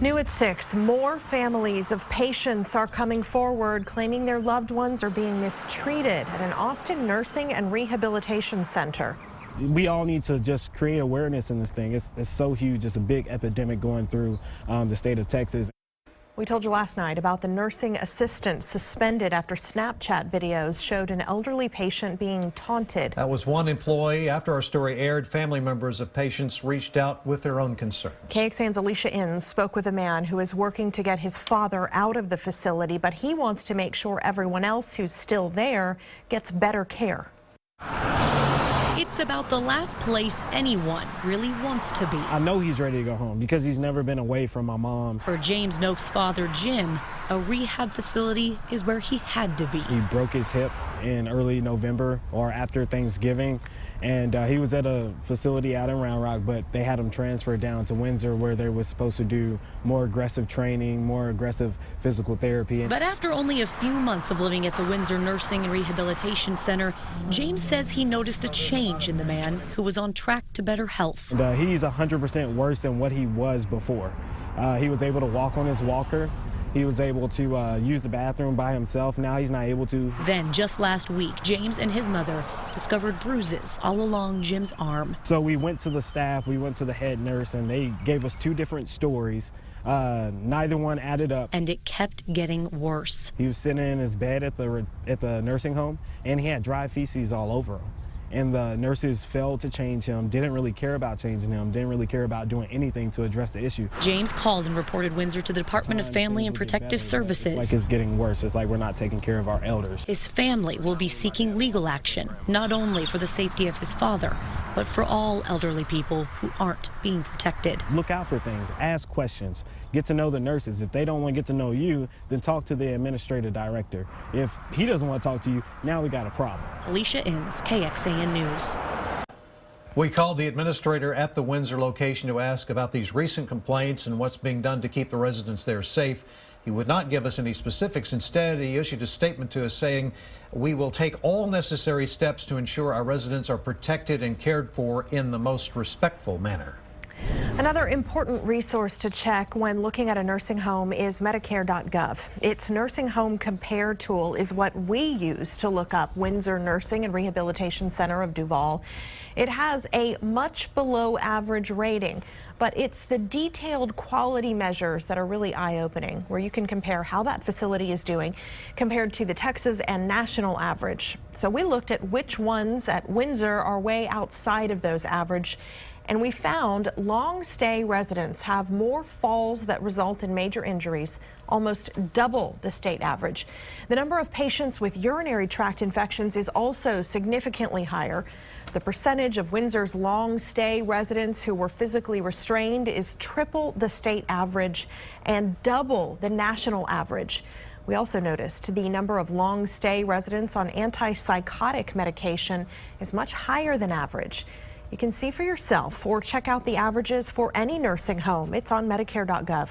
New at 6, more families of patients are coming forward claiming their loved ones are being mistreated at an Austin nursing and rehabilitation center. We all need to just create awareness in this thing. It's so huge. It's a big epidemic going through the state of Texas. We told you last night about the nursing assistant suspended after Snapchat videos showed an elderly patient being taunted. That was one employee. After our story aired, family members of patients reached out with their own concerns. KXAN's Alicia Inns spoke with a man who is working to get his father out of the facility, but he wants to make sure everyone else who's still there gets better care. It's about the last place anyone really wants to be. I know he's ready to go home because he's never been away from my mom. For James Nokes' father, Jim, a rehab facility is where he had to be. He broke his hip in early November or after Thanksgiving, and he was at a facility out in Round Rock, but they had him transferred down to Windsor where they were supposed to do more aggressive training, more aggressive physical therapy. But after only a few months of living at the Windsor Nursing and Rehabilitation Center, James says he noticed a change in the man who was on track to better health. And, he's 100% worse than what he was before. He was able to walk on his walker. He was able to use the bathroom by himself. Now he's not able to. Then just last week, James and his mother discovered bruises all along Jim's arm. So we went to the staff, we went to the head nurse, and they gave us two different stories. Neither one added up. And it kept getting worse. He was sitting in his bed at the nursing home, and he had dry feces all over him. And the nurses failed to change him, didn't really care about changing him, didn't really care about doing anything to address the issue. James called and reported Windsor to the Department of Family and Protective Services. It's like it's getting worse. It's like we're not taking care of our elders. His family will be seeking legal action, not only for the safety of his father, but for all elderly people who aren't being protected. Look out for things, ask questions, get to know the nurses. If they don't want to get to know you, then talk to the administrative director. If he doesn't want to talk to you, now we got a problem. Alicia Inns, KXAN News. We called the administrator at the Windsor location to ask about these recent complaints and what's being done to keep the residents there safe. He would not give us any specifics. Instead, he issued a statement to us saying, "We will take all necessary steps to ensure our residents are protected and cared for in the most respectful manner." Another important resource to check when looking at a nursing home is Medicare.gov. Its Nursing Home Compare tool is what we use to look up Windsor Nursing and Rehabilitation Center of Duval. It has a much below average rating, but it's the detailed quality measures that are really eye-opening, where you can compare how that facility is doing compared to the Texas and national average. So we looked at which ones at Windsor are way outside of those average, and we found long-stay residents have more falls that result in major injuries, almost double the state average. The number of patients with urinary tract infections is also significantly higher. The percentage of Windsor's long-stay residents who were physically restrained is triple the state average and double the national average. We also noticed the number of long-stay residents on antipsychotic medication is much higher than average. You can see for yourself or check out the averages for any nursing home. It's on Medicare.gov.